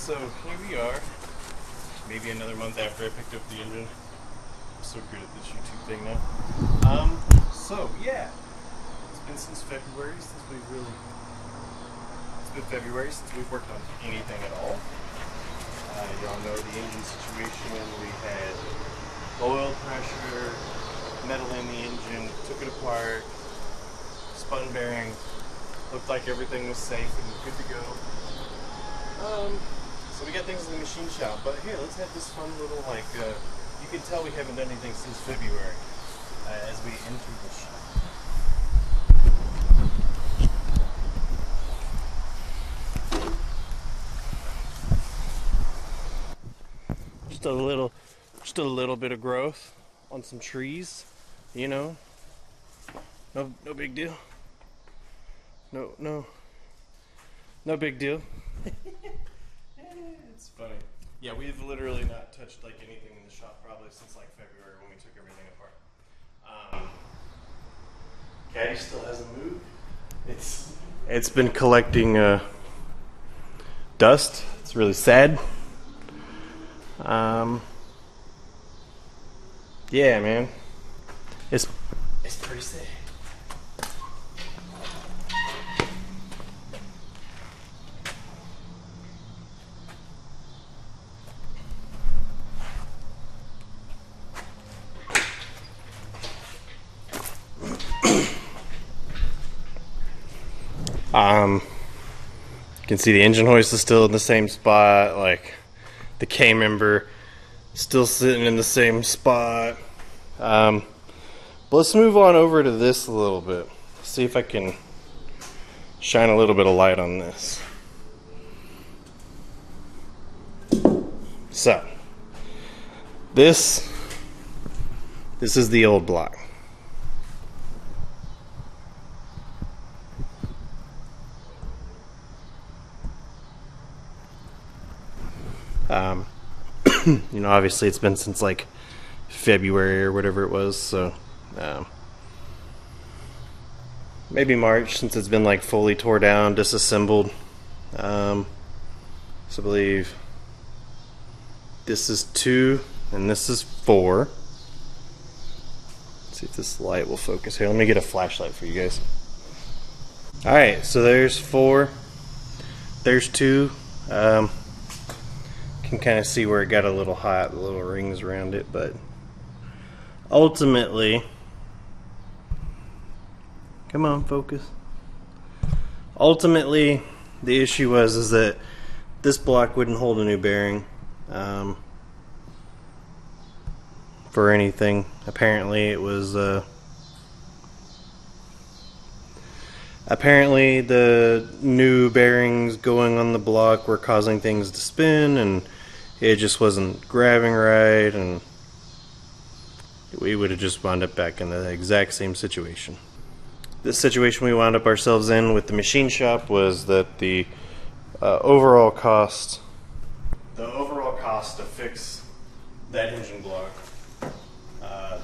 So here we are, maybe another month after I picked up the engine. I'm so good at this YouTube thing now. So yeah, it's been since February since we've worked on anything at all. Y'all know the engine situation. We had oil pressure, metal in the engine, took it apart, spun bearing, looked like everything was safe and good to go. So we got things in the machine shop, but here, let's have this fun little, you can tell we haven't done anything since February as we enter the shop. Just a little bit of growth on some trees, you know. No big deal. No big deal. It's funny. Yeah, we've literally not touched like anything in the shop probably since like February when we took everything apart. Caddy still hasn't moved. It's been collecting dust. It's really sad. Yeah, man. It's pretty sad. You can see the engine hoist is still in the same spot, like the K-member still sitting in the same spot. But let's move on over to this a little bit. See if I can shine a little bit of light on this. So, this is the old block. You know, obviously it's been since like February or whatever it was, so maybe March since it's been like fully tore down, disassembled. So I believe this is 2 and this is 4. Let's see if this light will focus here. Let me get a flashlight for you guys. Alright, so there's 4, there's 2. Can kind of see where it got a little hot, the little rings around it, but ultimately, come on, focus. Ultimately, the issue is that this block wouldn't hold a new bearing for anything. Apparently, it was apparently the new bearings going on the block were causing things to spin, and it just wasn't grabbing right, and we would have just wound up back in the exact same situation. This situation we wound up ourselves in with the machine shop was that the overall cost to fix that engine block,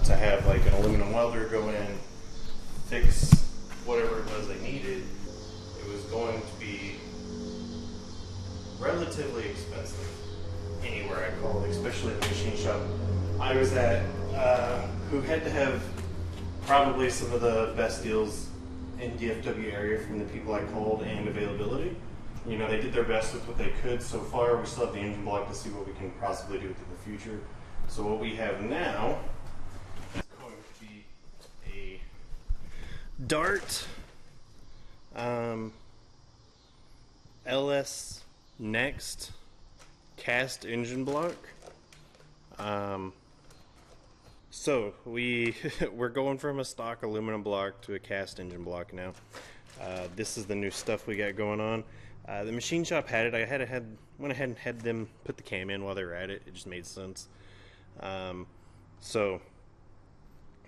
to have like an aluminum welder go in, fix whatever it was they needed, it was going to be relatively expensive anywhere I called, especially the machine shop I was at, who had to have probably some of the best deals in DFW area from the people I called and availability. You know, they did their best with what they could so far. We still have the engine block to see what we can possibly do with it in the future. So what we have now is going to be a Dart LS Next cast engine block. So we're going from a stock aluminum block to a cast engine block now. This is the new stuff we got going on. The machine shop had it. I went ahead and had them put the cam in while they were at it. It just made sense. So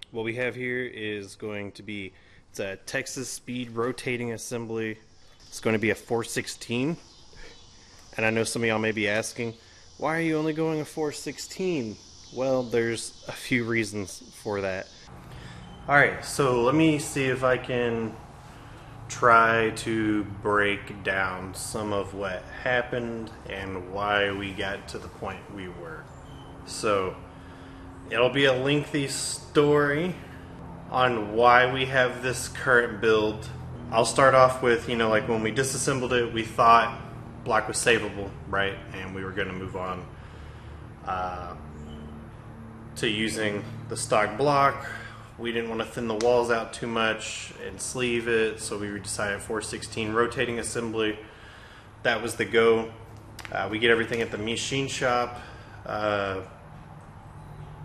what we have here is going to be, it's a Texas Speed rotating assembly. It's going to be a 416. And I know some of y'all may be asking, why are you only going a 416? Well, there's a few reasons for that. Alright, so let me see if I can try to break down some of what happened and why we got to the point we were. So it'll be a lengthy story on why we have this current build. I'll start off with, like when we disassembled it, we thought block was savable, right? And we were going to move on to using the stock block. We didn't want to thin the walls out too much and sleeve it, so we decided 416 rotating assembly. That was the go. We get everything at the machine shop.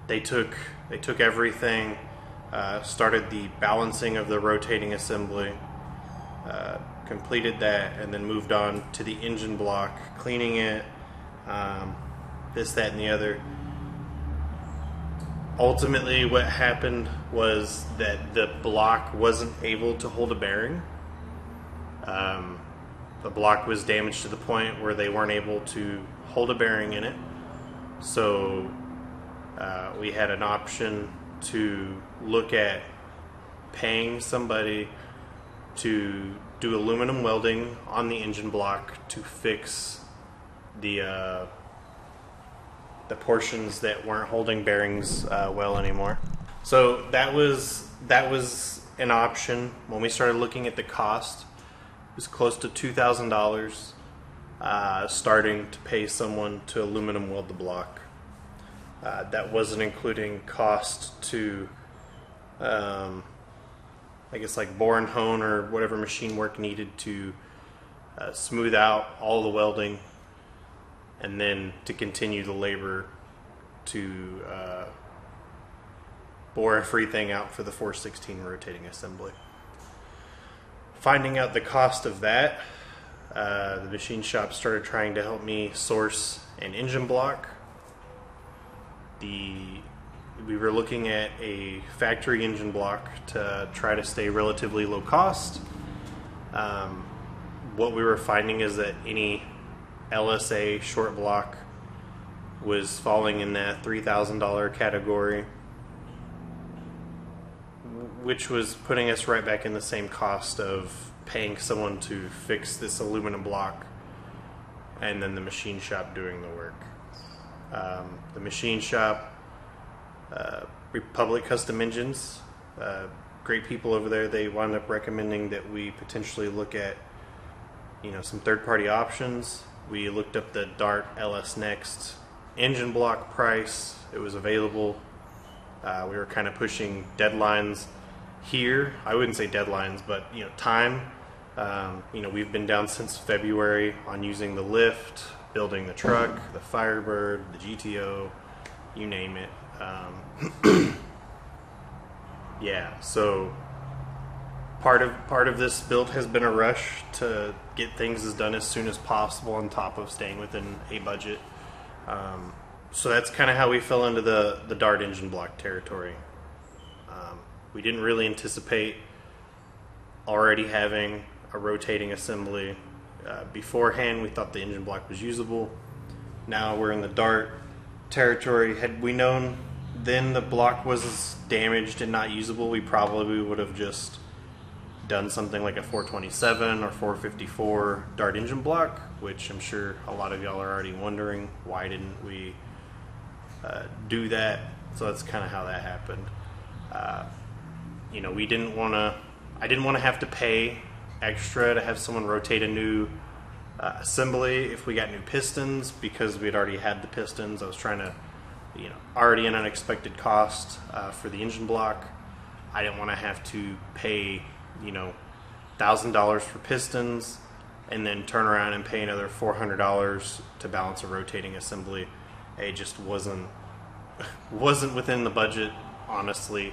They took everything, started the balancing of the rotating assembly, completed that, and then moved on to the engine block, cleaning it, this, that, and the other. Ultimately, what happened was that the block wasn't able to hold a bearing. The block was damaged to the point where they weren't able to hold a bearing in it. So we had an option to look at paying somebody to do aluminum welding on the engine block to fix the portions that weren't holding bearings well anymore. So that was an option. When we started looking at the cost, it was close to $2,000 starting to pay someone to aluminum weld the block. That wasn't including cost to I guess like bore and hone or whatever machine work needed to smooth out all the welding, and then to continue the labor to bore everything out for the 416 rotating assembly. Finding out the cost of that, the machine shop started trying to help me source an engine block. We were looking at a factory engine block to try to stay relatively low cost. What we were finding is that any LSA short block was falling in that $3,000 category, which was putting us right back in the same cost of paying someone to fix this aluminum block and then the machine shop doing the work. The machine shop, Republic Custom Engines, great people over there. They wound up recommending that we potentially look at some third-party options. We looked up the Dart LS Next engine block price. It was available. We were kind of pushing deadlines here. I wouldn't say deadlines, but time. We've been down since February on using the lift, building the truck, the Firebird, the GTO, you name it. Yeah, so part of this build has been a rush to get things done as soon as possible on top of staying within a budget. So that's kind of how we fell into the Dart engine block territory. We didn't really anticipate already having a rotating assembly. Beforehand, we thought the engine block was usable. Now we're in the Dart territory. Had we known then the block was damaged and not usable, we probably would have just done something like a 427 or 454 Dart engine block, which I'm sure a lot of y'all are already wondering, why didn't we do that? So that's kind of how that happened. I didn't want to have to pay extra to have someone rotate a new assembly if we got new pistons, because we had already had the pistons. I was trying to, already an unexpected cost for the engine block. I didn't want to have to pay, $1,000 for pistons and then turn around and pay another $400 to balance a rotating assembly. It just wasn't within the budget, honestly.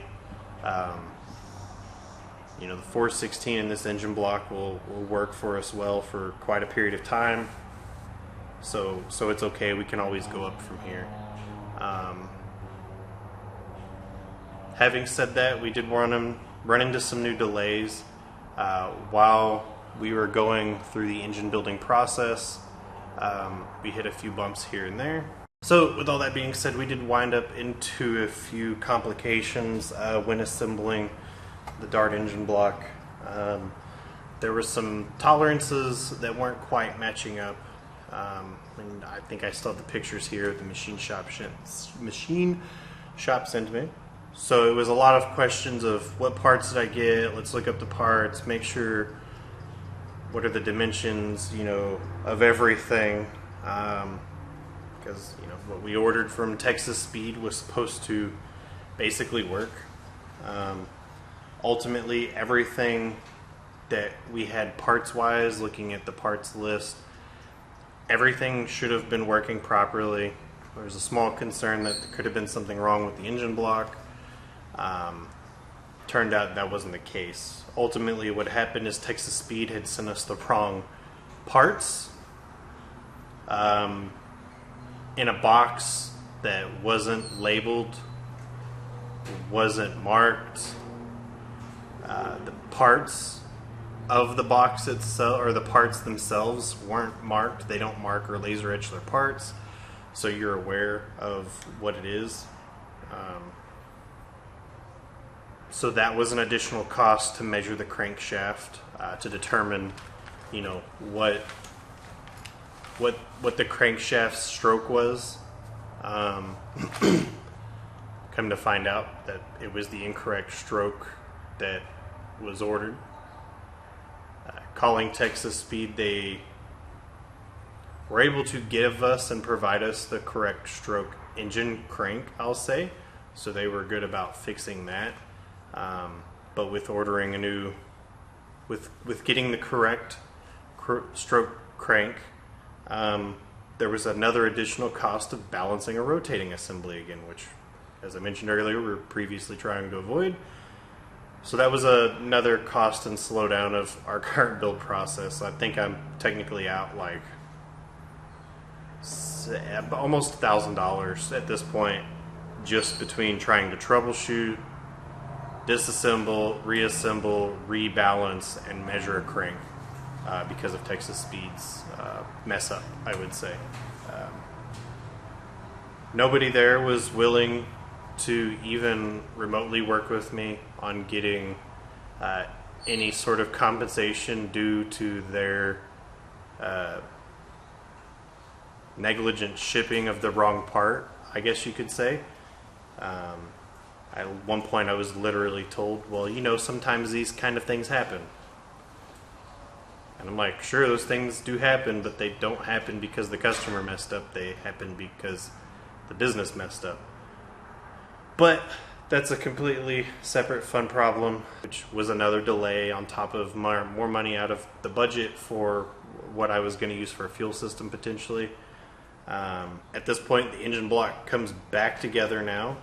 The 416 in this engine block will work for us well for quite a period of time. So it's okay. We can always go up from here. Having said that, we did run into some new delays while we were going through the engine building process. We hit a few bumps here and there. So with all that being said, we did wind up into a few complications when assembling the Dart engine block. there were some tolerances that weren't quite matching up. And I think I still have the pictures here. The machine shop sent me. So it was a lot of questions of what parts did I get? Let's look up the parts, make sure what are the dimensions, of everything. Because what we ordered from Texas Speed was supposed to basically work. Ultimately, everything that we had parts-wise, looking at the parts list, everything should have been working properly. There was a small concern that there could have been something wrong with the engine block. Turned out that wasn't the case. Ultimately, what happened is Texas Speed had sent us the wrong parts in a box that wasn't labeled, wasn't marked. The parts of the box itself, or the parts themselves, weren't marked. They don't mark or laser etch their parts, so you're aware of what it is. So that was an additional cost to measure the crankshaft, to determine, what the crankshaft stroke was. Come to find out that it was the incorrect stroke that was ordered. Calling Texas Speed, they were able to give us and provide us the correct stroke engine crank, I'll say. So they were good about fixing that. But with ordering a new, with getting the correct stroke crank, there was another additional cost of balancing a rotating assembly again, which, as I mentioned earlier, we were previously trying to avoid. So that was another cost and slowdown of our current build process. I think I'm technically out like almost $1,000 at this point, just between trying to troubleshoot, disassemble, reassemble, rebalance, and measure a crank because of Texas Speed's mess up, I would say. Nobody there was willing to even remotely work with me on getting any sort of compensation due to their negligent shipping of the wrong part, I guess you could say. At one point I was literally told, well, sometimes these kind of things happen. And I'm like, sure, those things do happen, but they don't happen because the customer messed up. They happen because the business messed up. But that's a completely separate fun problem, which was another delay on top of more money out of the budget for what I was going to use for a fuel system potentially. At this point, the engine block comes back together now.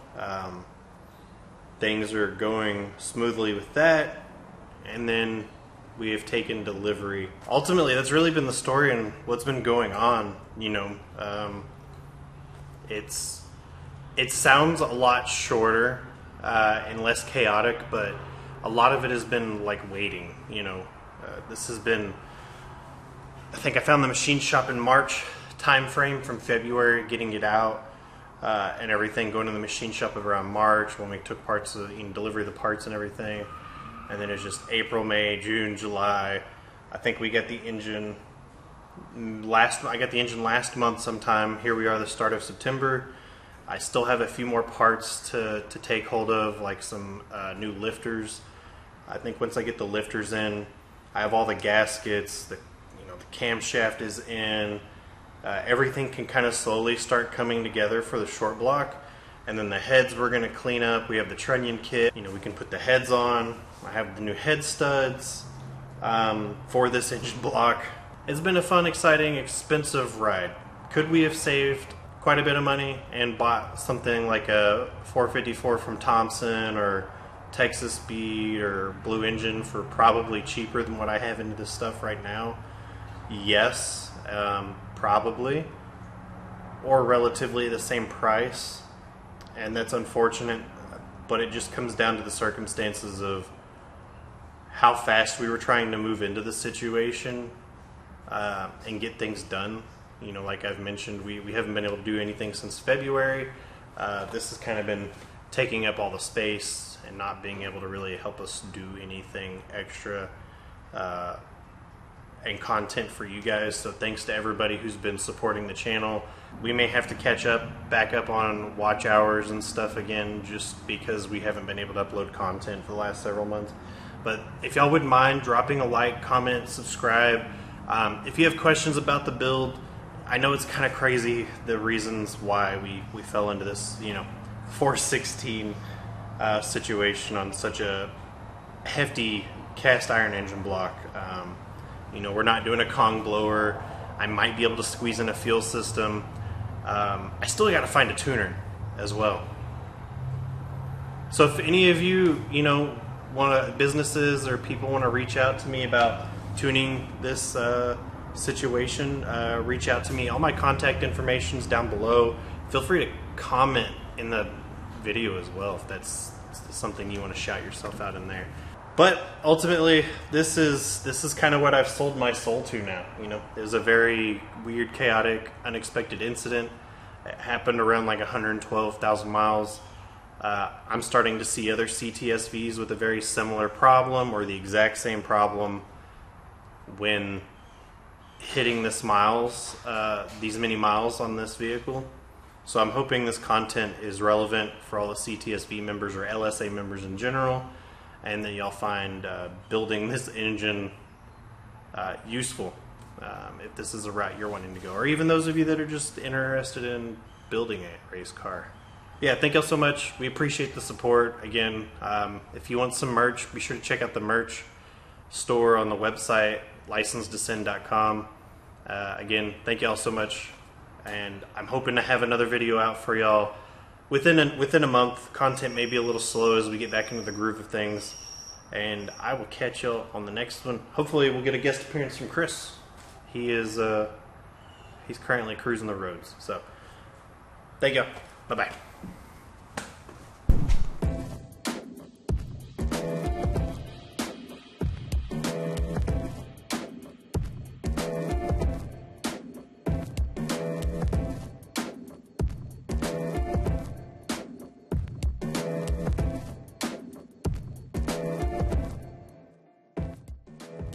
Things are going smoothly with that, and then we have taken delivery. Ultimately, that's really been the story and what's been going on. It sounds a lot shorter and less chaotic, but a lot of it has been like waiting. This has been, I think I found the machine shop in March time frame from February, getting it out and everything, going to the machine shop around March when we took parts of delivery of the parts and everything. And then it's just April, May, June, July. I think we got the engine I got the engine last month sometime. Here we are, the start of September. I still have a few more parts to take hold of, like some new lifters. I think once I get the lifters in, I have all the gaskets, the camshaft is in. Everything can kind of slowly start coming together for the short block. And then the heads we're going to clean up. We have the trunnion kit. We can put the heads on. I have the new head studs for this engine block. It's been a fun, exciting, expensive ride. Could we have saved quite a bit of money and bought something like a 454 from Thompson or Texas Speed or Blue Engine for probably cheaper than what I have into this stuff right now? Yes, probably. Or relatively the same price. And that's unfortunate, but it just comes down to the circumstances of how fast we were trying to move into the situation and get things done. Like I've mentioned, we haven't been able to do anything since February. This has kind of been taking up all the space and not being able to really help us do anything extra. and content for you guys. So thanks to everybody who's been supporting the channel. We may have to back up on watch hours and stuff again, just because we haven't been able to upload content for the last several months. But if y'all wouldn't mind dropping a like, comment, subscribe. If you have questions about the build, I know it's kind of crazy the reasons why we fell into this, 416 situation on such a hefty cast iron engine block. We're not doing a Kong blower. I might be able to squeeze in a fuel system. I still got to find a tuner as well. So if any of you, businesses or people want to reach out to me about tuning this situation, reach out to me. All my contact information is down below. Feel free to comment in the video as well if that's something you want to shout yourself out in there. But ultimately, this is kind of what I've sold my soul to now. It was a very weird, chaotic, unexpected incident. It happened around like 112,000 miles. I'm starting to see other CTS-Vs with a very similar problem or the exact same problem when hitting these many miles on this vehicle. So I'm hoping this content is relevant for all the CTS-V members or LSA members in general, and that y'all find building this engine useful if this is a route you're wanting to go, or even those of you that are just interested in building a race car. Yeah, thank y'all so much. We appreciate the support. Again, if you want some merch, be sure to check out the merch store on the website, licensedtosend.com. Again, thank y'all so much, and I'm hoping to have another video out for y'all within a month. Content may be a little slow as we get back into the groove of things, and I will catch y'all on the next one. Hopefully we'll get a guest appearance from Chris. He's currently cruising the roads. So thank y'all. Bye bye.